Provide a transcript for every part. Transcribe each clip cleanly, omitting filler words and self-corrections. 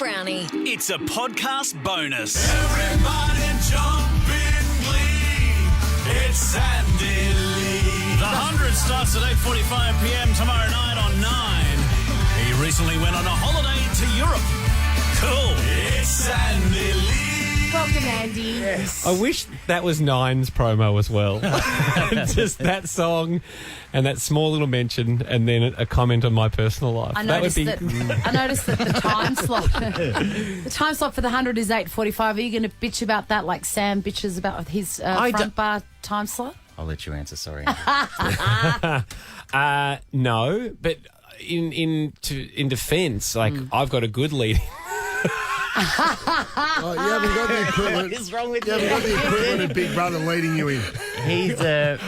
Brownie. It's a podcast bonus. Everybody jump in glee. It's Sandy Lee. The 100 starts at 8:45pm tomorrow night on 9. He recently went on a holiday to Europe. Cool. It's Sandy Lee. Welcome, Andy. Yes. I wish that was Nine's promo as well. Just that song and that small little mention and then a comment on my personal life. I noticed that the time slot for the 100 is 8:45. Are you going to bitch about that like Sam bitches about his front bar time slot? I'll let you answer, sorry. No, but in defence, like I've got a good lead. Oh, you haven't got the equivalent. What is wrong with you? You haven't got the equivalent of Big Brother leading you in. That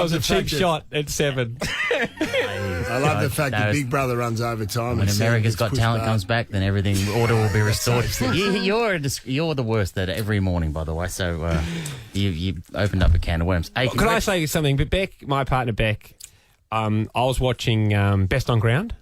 was a cheap shot at 7. I love the fact that Big Brother runs overtime. When America's Got Talent comes back, then order will be restored. You're the worst at every morning, by the way. So you opened up a can of worms. Hey, can I say something? But Beck, my partner Beck, I was watching Best on Ground.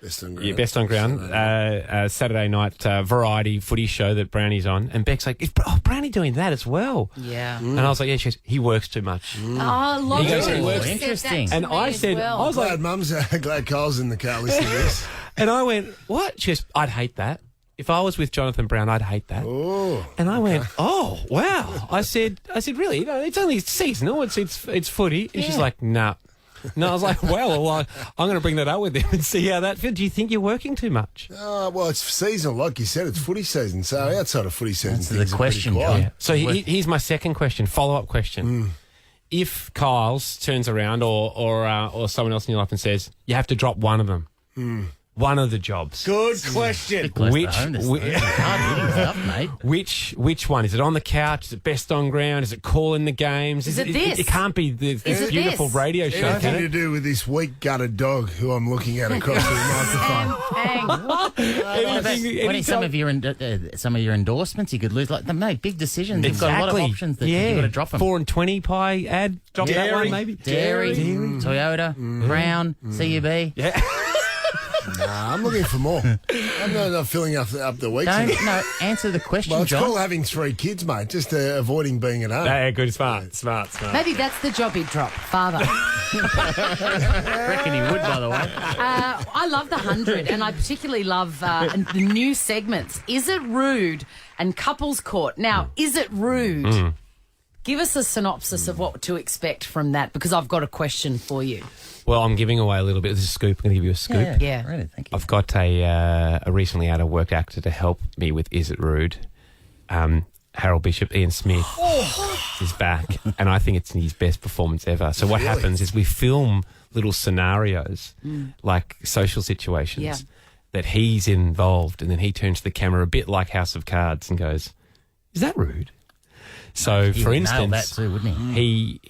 Best on Ground. Yeah, Best on Ground. Saturday night variety footy show that Brownie's on. And Beck's like, is Brownie doing that as well? Yeah. And I was like, yeah, he works too much. Oh, lots he works. Interesting. And I said, I was glad Mum's glad Cole's in the car listening to this. And I went, what? She goes, I'd hate that. If I was with Jonathan Brown, I'd hate that. Oh, and I went, oh, wow. I said, really? It's only seasonal. It's footy. And she's like, nah. No, I was like, well, I'm going to bring that up with him and see how that feels. Do you think you're working too much? Well, it's seasonal. Like you said, it's footy season. So outside of footy season, that's the question, John. Yeah. So here's my second question, follow-up question. If Kyle's turns around or someone else in your life and says, you have to drop one of them, one of the jobs. Good question. Which one? Is it on the couch? Is it Best on Ground? Is it calling the games? Is it this? It can't be this beautiful radio show. Anything to do with this weak gutted dog who I'm looking at across the microphone. Some of your endorsements you could lose. Like, mate, big decisions. You've got a lot of options that you've got to drop them. 4 and 20 pie ad. Drop that one maybe. Dairy. Toyota, Brown, CUB. Yeah. Nah, I'm looking for more. I'm not filling up the weeks. No, answer the question, well, it's John. cool having 3 kids, mate, just avoiding being at home. Yeah, good, smart. Maybe that's the job he'd drop, father. I reckon he would, by the way. I love the 100, and I particularly love the new segments. Is it rude? And couples court. Now, is it rude? Give us a synopsis of what to expect from that, because I've got a question for you. Well, I'm giving away a little bit of the scoop. I'm going to give you a scoop. Yeah. Really, thank you. I've got a recently out-of-work actor to help me with Is It Rude? Harold Bishop, Ian Smith is back, and I think it's his best performance ever. So what happens is we film little scenarios, like social situations, that he's involved, and then he turns to the camera a bit like House of Cards and goes, is that rude? So, for instance, that too, wouldn't he?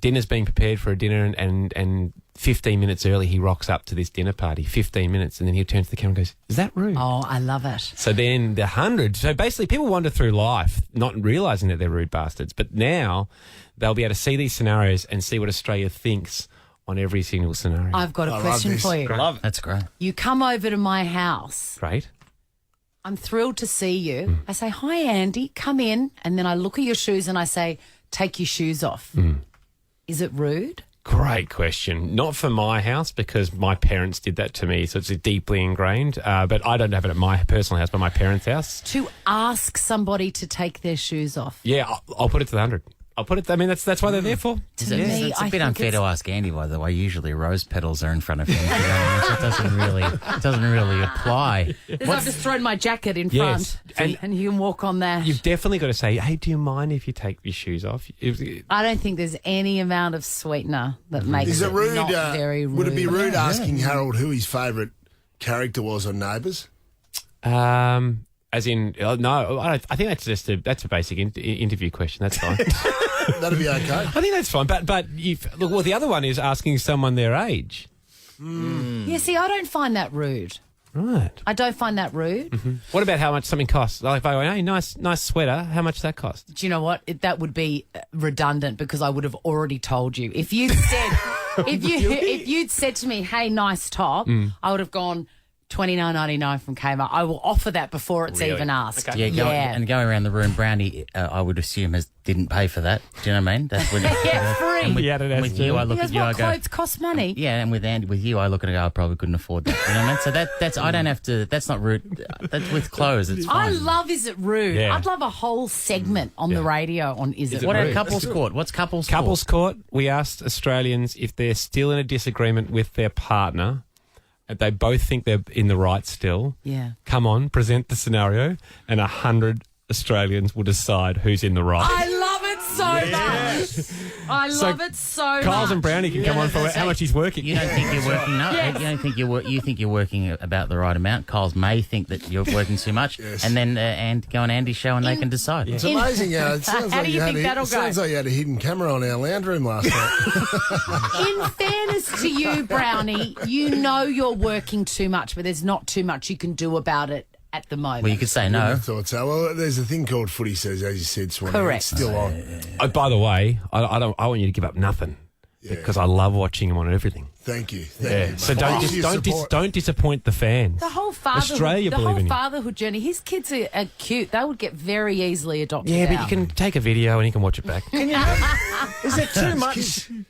Dinner's being prepared for a dinner and 15 minutes early he rocks up to this dinner party, 15 minutes, and then he turns to the camera and goes, is that rude? Oh, I love it. So then the 100, so basically people wander through life not realising that they're rude bastards, but now they'll be able to see these scenarios and see what Australia thinks on every single scenario. I've got a question for you. I love it. That's great. You come over to my house. Great. I'm thrilled to see you. I say, hi, Andy, come in. And then I look at your shoes and I say, take your shoes off. Is it rude? Great question. Not for my house because my parents did that to me, so it's deeply ingrained. But I don't have it at my personal house, but my parents' house. To ask somebody to take their shoes off? Yeah, I'll put it to the 100. I'll put it. I mean, that's why they're there for. To me, it's a bit unfair to ask Andy, by the way. Usually, rose petals are in front of him. It doesn't really apply. I've just thrown my jacket in front, and you can walk on that. You've definitely got to say, "Hey, do you mind if you take your shoes off?" I don't think there's any amount of sweetener that makes it rude? Not very rude. Would it be rude asking Harold who his favourite character was on Neighbours? As in, no, I think that's a basic interview question. That's fine. That'd be okay. I think that's fine. But the other one is asking someone their age. Yeah, see, I don't find that rude. Right. I don't find that rude. Mm-hmm. What about how much something costs? Like if I go, hey, nice sweater, how much does that cost? Do you know what? That would be redundant because I would have already told you. If you'd said, if you'd said to me, hey, nice top, I would have gone $29.99 from Kmart. I will offer that before it's even asked. Okay. Yeah, going around the room, Brownie, I would assume didn't pay for that. Do you know what I mean? That's when free. And with, He had it as with free. you, I look Because at you, I what go, clothes cost money? yeah, and with you, I look at it, I probably couldn't afford that. You know what I mean? So that's I don't have to. That's not rude. That's with clothes. It's I fine. love Is It Rude? Yeah. I'd love a whole segment on the radio on Is It What Rude? about couples court? What's couples court? Couples court, we asked Australians if they're still in a disagreement with their partner, and they both think they're in the right still. Yeah. Come on, present the scenario, and 100 Australians will decide who's in the right. I love it so much. I love it so much. Kyles and Brownie can come on for that's how it. much he's working. You don't think you're working? No, Yes. you don't think you think you're working about the right amount. Kyles may think that you're working too much, Yes. and then and go on Andy's show and they can decide. It's amazing how it sounds How like do you think that'll it sounds go? like you had a hidden camera on our lounge room last night. In fairness to you, Brownie, you know you're working too much, but there's not too much you can do about it at the moment. Well, you could say I no. thought so. Well, there's a thing called Footy Says, as you said, Swanee. Correct. It's still on. Oh, by the way, I want you to give up nothing because I love watching him on everything. Thank you. Yeah. Thank you. So Thank you for your support. don't disappoint the fans. the whole fatherhood, Australia the believe whole in you. fatherhood journey. His kids are cute. They would get very easily adopted. Yeah, but you out. can take a video and you can watch it back. Is there too much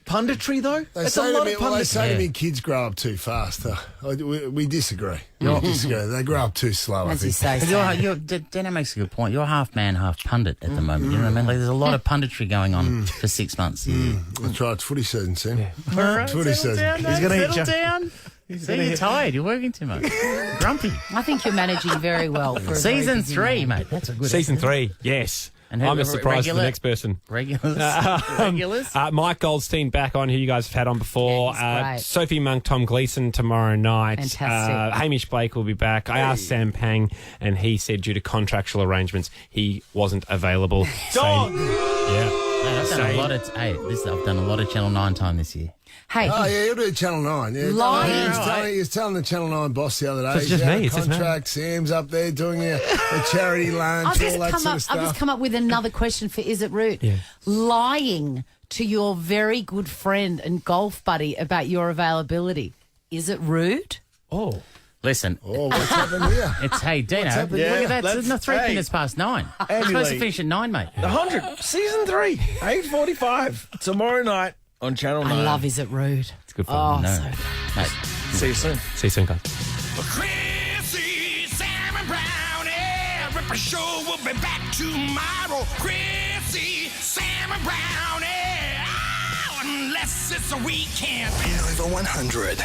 punditry, though? They It's a say, lot to me, of well, they punditry. say to me kids grow up too fast. We disagree. We disagree. They grow up too slow, I As you think. say. But Sam. Dana makes a good point. You're half man, half pundit at the moment. You know what I mean? Like, there's a lot of punditry going on for 6 months. That's right. It's footy season, Sam. All right, Footy settle season. down, mate. He's gonna hit Settle you. down. See, you're tired. You're working too much. Grumpy. I think you're managing very well for a very Season busy 3, man. mate. That's a good Season 3, yes. And who- I'm a surprise for the regular? next person. Regulars. Regulars. Mike Goldstein back on, who you guys have had on before. Yeah, he's great. Sophie Monk, Tom Gleeson tomorrow night. Fantastic. Hamish Blake will be back. I asked Sam Pang, and he said due to contractual arrangements, he wasn't available. Dog! Yeah. Mate, I've done a lot of Channel 9 time this year. Hey, Oh, yeah, he'll do Channel 9. Yeah, Lying. he was telling the Channel 9 boss the other day. So it's just he's out me, of it's just me. contract. Sam's up there doing a charity lunch, all that sort of I've stuff. just come up with another question for Is It Rude? Yeah. Lying to your very good friend and golf buddy about your availability. Is it rude? Oh. Listen, Oh, what's happened here? it's hey Dino. Look happened? at that. Yeah, It's not 3 hey. minutes past 9. It's Andy supposed to Lee. finish at 9, mate. 100, season 3, 8:45 tomorrow night on Channel 9. I love Is It Rude? It's good fun. Oh, No. so Mate, See you soon. See you soon, guys. Chrissy, Sam and Brownie. Ripper Show will be back tomorrow. Chrissy, Sam and Brownie. Oh, unless it's a weekend. Over 100.